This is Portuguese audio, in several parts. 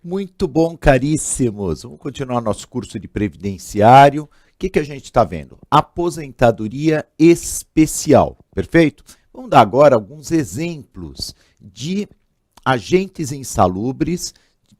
Muito bom, caríssimos. Vamos continuar nosso curso de previdenciário. O que a gente está vendo? Aposentadoria especial, perfeito? Vamos dar agora alguns exemplos de agentes insalubres,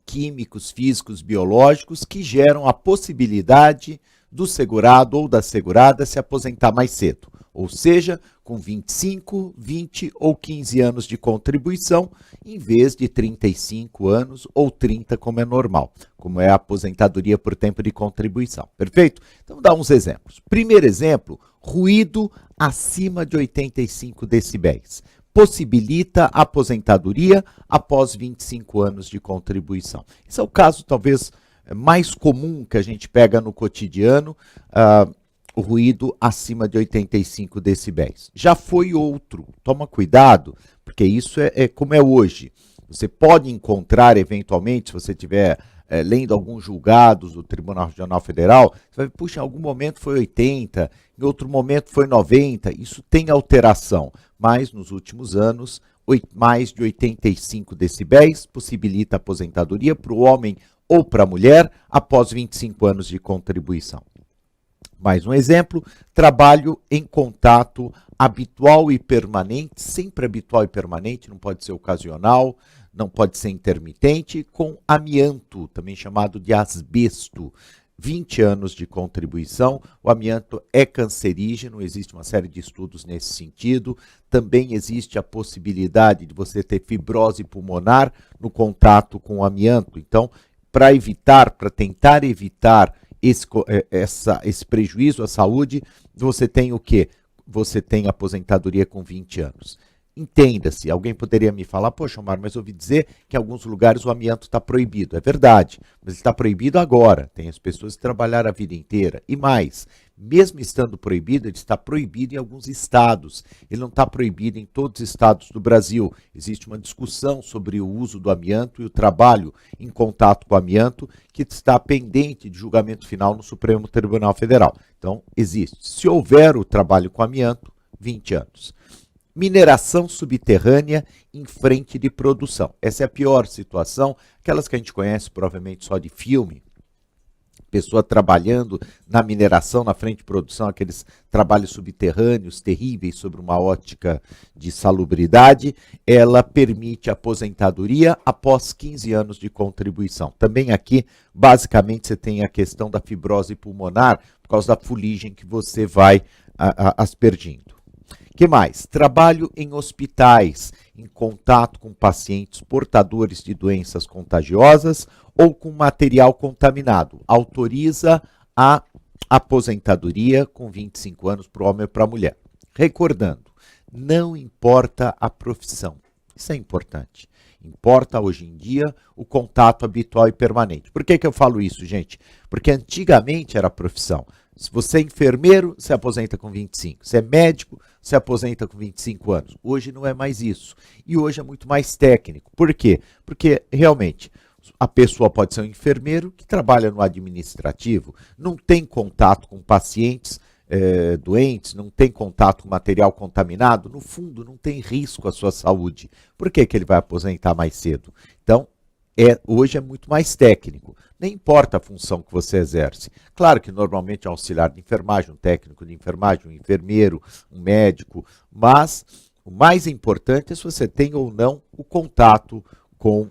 químicos, físicos, biológicos, que geram a possibilidade do segurado ou da segurada se aposentar mais cedo. Ou seja, com 25, 20 ou 15 anos de contribuição, em vez de 35 anos ou 30, como é normal, como é a aposentadoria por tempo de contribuição. Perfeito? Então, vou dar uns exemplos. Primeiro exemplo, ruído acima de 85 decibéis. Possibilita a aposentadoria após 25 anos de contribuição. Esse é o caso, talvez, mais comum que a gente pega no cotidiano, o ruído acima de 85 decibéis. Já foi outro, toma cuidado, porque isso é como é hoje. Você pode encontrar, eventualmente, se você estiver lendo alguns julgados do Tribunal Regional Federal, você vai ver, puxa, em algum momento foi 80, em outro momento foi 90, isso tem alteração, mas nos últimos anos, mais de 85 decibéis possibilita a aposentadoria para o homem ou para a mulher após 25 anos de contribuição. Mais um exemplo, trabalho em contato habitual e permanente, sempre habitual e permanente, não pode ser ocasional, não pode ser intermitente, com amianto, também chamado de asbesto. 20 anos de contribuição, o amianto é cancerígeno, existe uma série de estudos nesse sentido, também existe a possibilidade de você ter fibrose pulmonar no contato com o amianto. Então, para tentar evitar esse prejuízo à saúde, você tem o quê? Você tem aposentadoria com 20 anos. Entenda-se, alguém poderia me falar, poxa, Omar, mas ouvi dizer que em alguns lugares o amianto está proibido. É verdade, mas ele está proibido agora. Tem as pessoas que trabalharam a vida inteira. E mais, mesmo estando proibido, ele está proibido em alguns estados. Ele não está proibido em todos os estados do Brasil. Existe uma discussão sobre o uso do amianto e o trabalho em contato com o amianto, que está pendente de julgamento final no Supremo Tribunal Federal. Então, existe. Se houver o trabalho com amianto, 20 anos. Mineração subterrânea em frente de produção. Essa é a pior situação, aquelas que a gente conhece provavelmente só de filme. Pessoa trabalhando na mineração, na frente de produção, aqueles trabalhos subterrâneos terríveis sobre uma ótica de salubridade, ela permite aposentadoria após 15 anos de contribuição. Também aqui, basicamente, você tem a questão da fibrose pulmonar, por causa da fuligem que você vai aspergindo. Que mais? Trabalho em hospitais, em contato com pacientes portadores de doenças contagiosas ou com material contaminado. Autoriza a aposentadoria com 25 anos para o homem ou para a mulher. Recordando, não importa a profissão. Isso é importante. Importa, hoje em dia, o contato habitual e permanente. Por que eu falo isso, gente? Porque antigamente era a profissão. Se você é enfermeiro, se aposenta com 25. Se é médico, se aposenta com 25 anos. Hoje não é mais isso. E hoje é muito mais técnico. Por quê? Porque, realmente, a pessoa pode ser um enfermeiro que trabalha no administrativo, não tem contato com pacientes doentes, não tem contato com material contaminado, no fundo não tem risco à sua saúde. Por que ele vai aposentar mais cedo? Então, hoje é muito mais técnico. Nem importa a função que você exerce. Claro que normalmente é um auxiliar de enfermagem, um técnico de enfermagem, um enfermeiro, um médico, mas o mais importante é se você tem ou não o contato com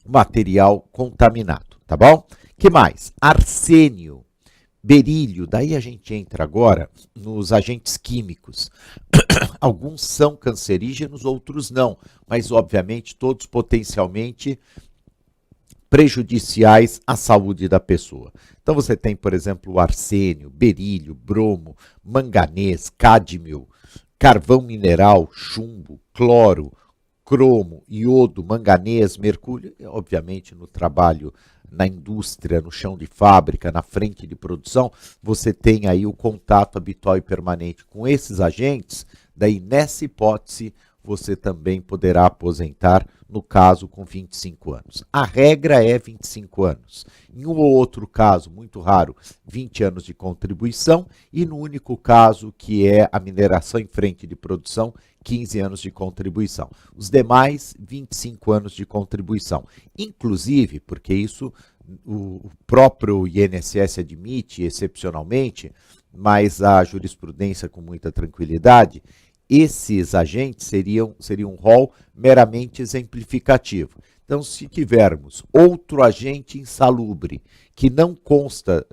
material contaminado, tá bom? Que mais? Arsênio, berílio, daí a gente entra agora nos agentes químicos. Alguns são cancerígenos, outros não, mas obviamente todos potencialmente prejudiciais à saúde da pessoa. Então você tem, por exemplo, o arsênio, berílio, bromo, manganês, cádmio, carvão mineral, chumbo, cloro, cromo, iodo, manganês, mercúrio, e, obviamente no trabalho na indústria, no chão de fábrica, na frente de produção, você tem aí o contato habitual e permanente com esses agentes, daí nessa hipótese você também poderá aposentar, no caso, com 25 anos. A regra é 25 anos. Em um ou outro caso, muito raro, 20 anos de contribuição e no único caso que é a mineração em frente de produção, 15 anos de contribuição. Os demais, 25 anos de contribuição. Inclusive, porque isso o próprio INSS admite excepcionalmente, mas a jurisprudência com muita tranquilidade, esses agentes seriam um rol meramente exemplificativo. Então, se tivermos outro agente insalubre que não consta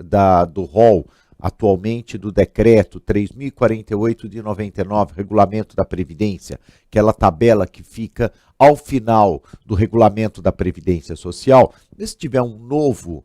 do rol atualmente do decreto 3.048 de 99, regulamento da Previdência, aquela tabela que fica ao final do regulamento da Previdência Social, se tiver um novo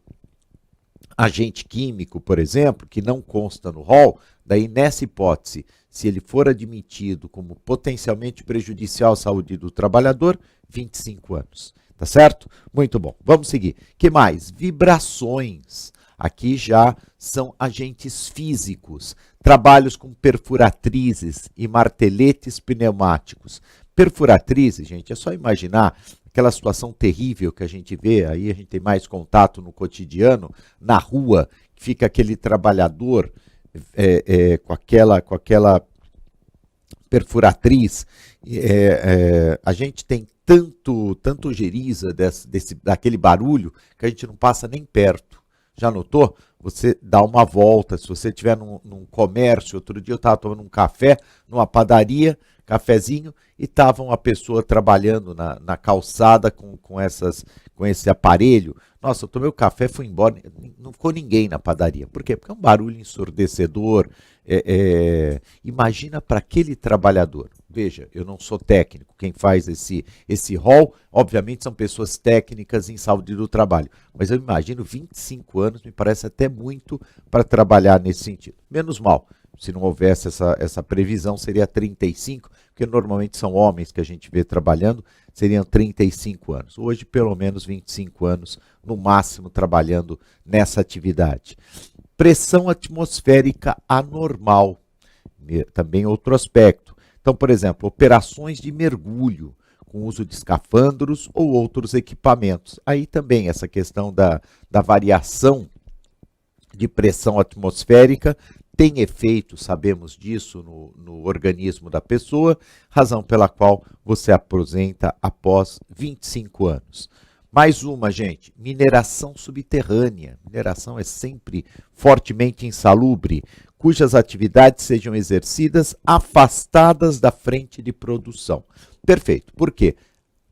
agente químico, por exemplo, que não consta no rol, daí nessa hipótese, se ele for admitido como potencialmente prejudicial à saúde do trabalhador, 25 anos. Tá certo? Muito bom. Vamos seguir. Que mais? Vibrações. Aqui já são agentes físicos. Trabalhos com perfuratrizes e marteletes pneumáticos. Perfuratrizes, gente, é só imaginar aquela situação terrível que a gente vê, aí a gente tem mais contato no cotidiano, na rua, que fica aquele trabalhador com aquela perfuratriz. A gente tem tanto geriza daquele barulho que a gente não passa nem perto. Já notou? Você dá uma volta, se você estiver num comércio, outro dia eu estava tomando um café numa padaria, cafezinho, e estava uma pessoa trabalhando na calçada com esse aparelho. Nossa, eu tomei o café, fui embora, não ficou ninguém na padaria. Por quê? Porque é um barulho ensurdecedor. Imagina para aquele trabalhador. Veja, eu não sou técnico, quem faz esse rol, obviamente são pessoas técnicas em saúde do trabalho, mas eu imagino 25 anos, me parece até muito para trabalhar nesse sentido. Menos mal, se não houvesse essa previsão, seria 35, porque normalmente são homens que a gente vê trabalhando, seriam 35 anos. Hoje, pelo menos 25 anos, no máximo, trabalhando nessa atividade. Pressão atmosférica anormal, também outro aspecto. Então, por exemplo, operações de mergulho, com uso de escafandros ou outros equipamentos. Aí também essa questão da variação de pressão atmosférica tem efeito, sabemos disso, no organismo da pessoa, razão pela qual você aposenta após 25 anos. Mais uma, gente, mineração subterrânea. Mineração é sempre fortemente insalubre, cujas atividades sejam exercidas afastadas da frente de produção. Perfeito. Por quê?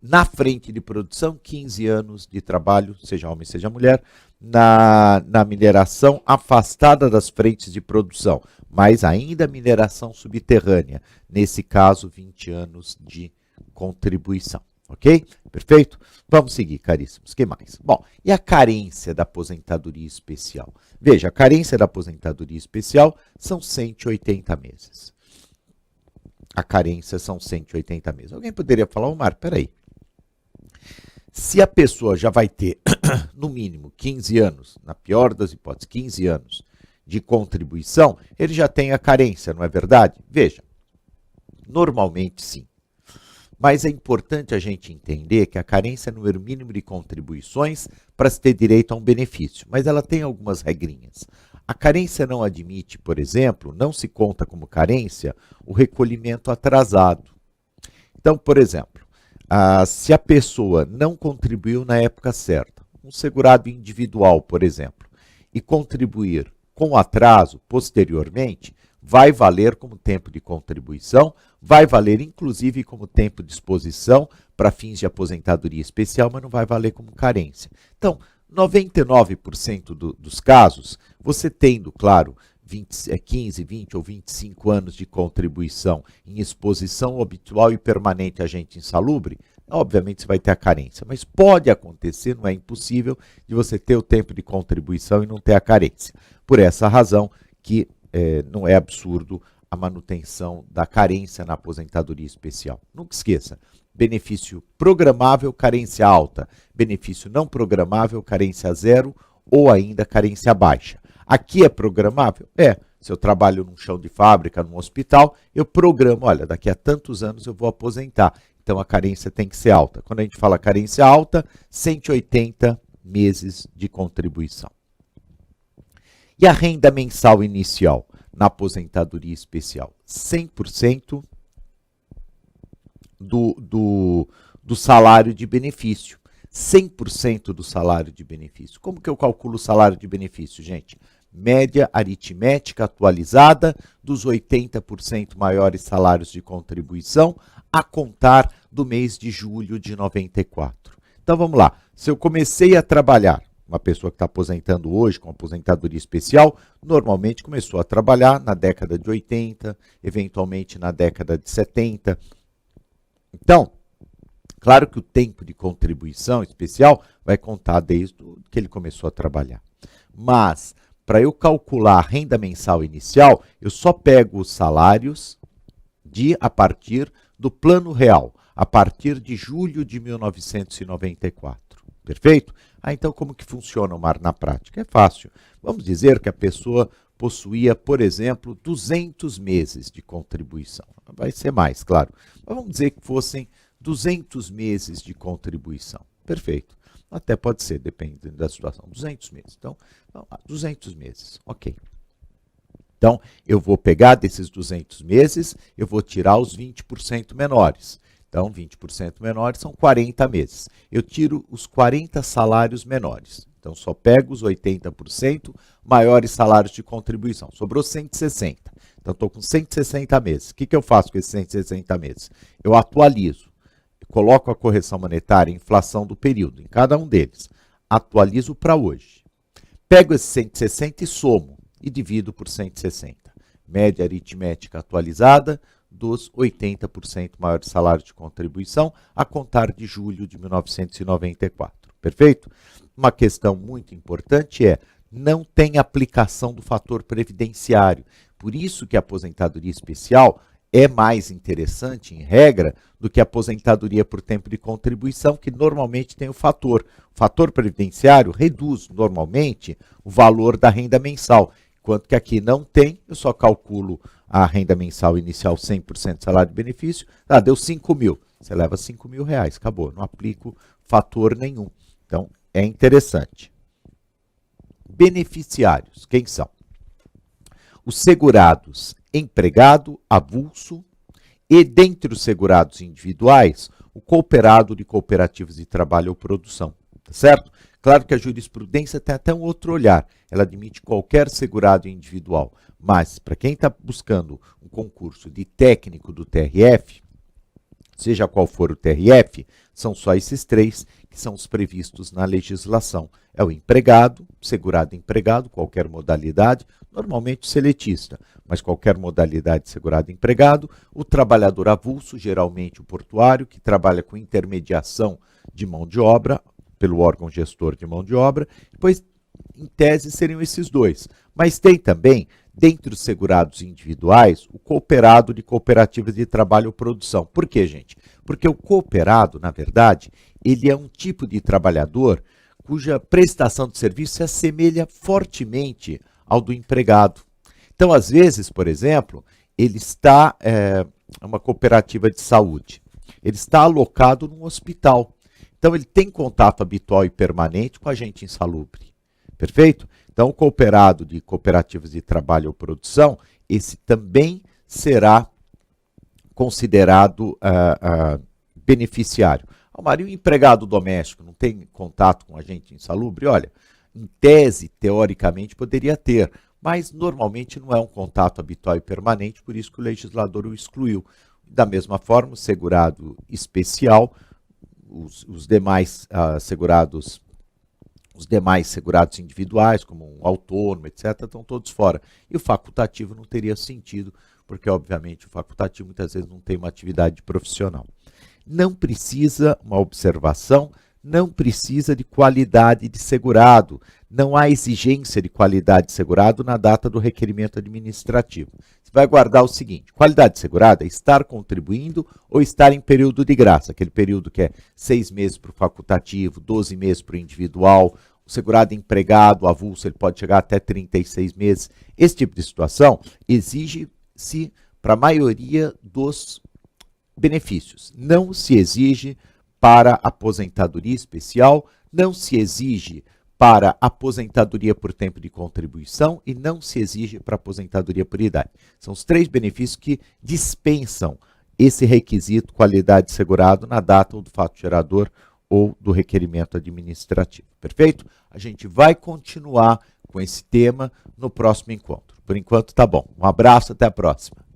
Na frente de produção, 15 anos de trabalho, seja homem, seja mulher, na mineração afastada das frentes de produção, mas ainda mineração subterrânea. Nesse caso, 20 anos de contribuição. Ok? Perfeito? Vamos seguir, caríssimos. O que mais? Bom, e a carência da aposentadoria especial? Veja, a carência da aposentadoria especial são 180 meses. A carência são 180 meses. Alguém poderia falar, Omar, peraí. Se a pessoa já vai ter, no mínimo, 15 anos, na pior das hipóteses, 15 anos de contribuição, ele já tem a carência, não é verdade? Veja, normalmente sim. Mas é importante a gente entender que a carência é o número mínimo de contribuições para se ter direito a um benefício, mas ela tem algumas regrinhas. A carência não admite, por exemplo, não se conta como carência o recolhimento atrasado. Então, por exemplo, se a pessoa não contribuiu na época certa, um segurado individual, por exemplo, e contribuir com atraso posteriormente, vai valer como tempo de contribuição, vai valer inclusive como tempo de exposição para fins de aposentadoria especial, mas não vai valer como carência. Então, 99% dos casos, você tendo, claro, 15, 20 ou 25 anos de contribuição em exposição habitual e permanente a agente insalubre, obviamente você vai ter a carência, mas pode acontecer, não é impossível, de você ter o tempo de contribuição e não ter a carência. Por essa razão que não é absurdo a manutenção da carência na aposentadoria especial. Nunca esqueça, benefício programável, carência alta, benefício não programável, carência zero ou ainda carência baixa. Aqui é programável? Se eu trabalho num chão de fábrica, num hospital, eu programo, olha, daqui a tantos anos eu vou aposentar. Então a carência tem que ser alta. Quando a gente fala carência alta, 180 meses de contribuição. E a renda mensal inicial na aposentadoria especial? 100% do salário de benefício. 100% do salário de benefício. Como que eu calculo o salário de benefício, gente? Média aritmética atualizada dos 80% maiores salários de contribuição a contar do mês de julho de 94. Então vamos lá, se eu comecei a trabalhar, uma pessoa que está aposentando hoje com aposentadoria especial, normalmente começou a trabalhar na década de 80, eventualmente na década de 70. Então, claro que o tempo de contribuição especial vai contar desde que ele começou a trabalhar. Mas, para eu calcular a renda mensal inicial, eu só pego os salários a partir do plano real, a partir de julho de 1994. Perfeito? Então como que funciona o MAR na prática? É fácil. Vamos dizer que a pessoa possuía, por exemplo, 200 meses de contribuição. Vai ser mais, claro. Mas vamos dizer que fossem 200 meses de contribuição. Perfeito. Até pode ser, depende da situação. 200 meses. Então, 200 meses. Ok. Então, eu vou pegar desses 200 meses, eu vou tirar os 20% menores. Então, 20% menores são 40 meses. Eu tiro os 40 salários menores. Então, só pego os 80% maiores salários de contribuição. Sobrou 160. Então, estou com 160 meses. O que eu faço com esses 160 meses? Eu atualizo. Eu coloco a correção monetária, a inflação do período, em cada um deles. Atualizo para hoje. Pego esses 160 e somo. E divido por 160. Média aritmética atualizada dos 80% maiores salários de contribuição a contar de julho de 1994. Perfeito? Uma questão muito importante é, não tem aplicação do fator previdenciário. Por isso que a aposentadoria especial é mais interessante, em regra, do que a aposentadoria por tempo de contribuição, que normalmente tem o fator. O fator previdenciário reduz, normalmente, o valor da renda mensal. Enquanto que aqui não tem, eu só calculo a renda mensal inicial 100% salário de benefício. Deu 5 mil. Você leva 5 mil reais, acabou. Não aplico fator nenhum. Então, é interessante. Beneficiários, quem são? Os segurados empregado, avulso e, dentre os segurados individuais, o cooperado de cooperativas de trabalho ou produção. Tá certo? Claro que a jurisprudência tem até um outro olhar. Ela admite qualquer segurado individual. Mas, para quem está buscando um concurso de técnico do TRF, seja qual for o TRF, são só esses três que são os previstos na legislação. É o empregado, segurado empregado, qualquer modalidade, normalmente seletista, mas qualquer modalidade de segurado empregado, o trabalhador avulso, geralmente o portuário, que trabalha com intermediação de mão de obra, pelo órgão gestor de mão de obra, depois, em tese, seriam esses dois. Mas tem também, dentre os segurados individuais, o cooperado de cooperativas de trabalho ou produção. Por quê, gente? Porque o cooperado, na verdade, ele é um tipo de trabalhador cuja prestação de serviço se assemelha fortemente ao do empregado. Então, às vezes, por exemplo, ele está, uma cooperativa de saúde, ele está alocado num hospital. Então, ele tem contato habitual e permanente com agente insalubre. Perfeito? Então, o cooperado de cooperativas de trabalho ou produção, esse também será considerado beneficiário. Maria, o empregado doméstico não tem contato com agente insalubre? Olha, em tese, teoricamente, poderia ter, mas normalmente não é um contato habitual e permanente, por isso que o legislador o excluiu. Da mesma forma, o segurado especial, os demais segurados individuais, como um autônomo, etc., estão todos fora. E o facultativo não teria sentido, porque, obviamente, o facultativo muitas vezes não tem uma atividade profissional. Não precisa, uma observação, não precisa de qualidade de segurado. Não há exigência de qualidade de segurado na data do requerimento administrativo. Você vai guardar o seguinte: qualidade de segurado é estar contribuindo ou estar em período de graça, aquele período que é 6 meses para o facultativo, 12 meses para o individual, o segurado empregado, avulso, ele pode chegar até 36 meses. Esse tipo de situação exige-se para a maioria dos benefícios. Não se exige para aposentadoria especial, não se exige para aposentadoria por tempo de contribuição e não se exige para aposentadoria por idade. São os 3 benefícios que dispensam esse requisito qualidade de segurado na data ou do fato gerador ou do requerimento administrativo. Perfeito? A gente vai continuar com esse tema no próximo encontro. Por enquanto, tá bom. Um abraço, até a próxima.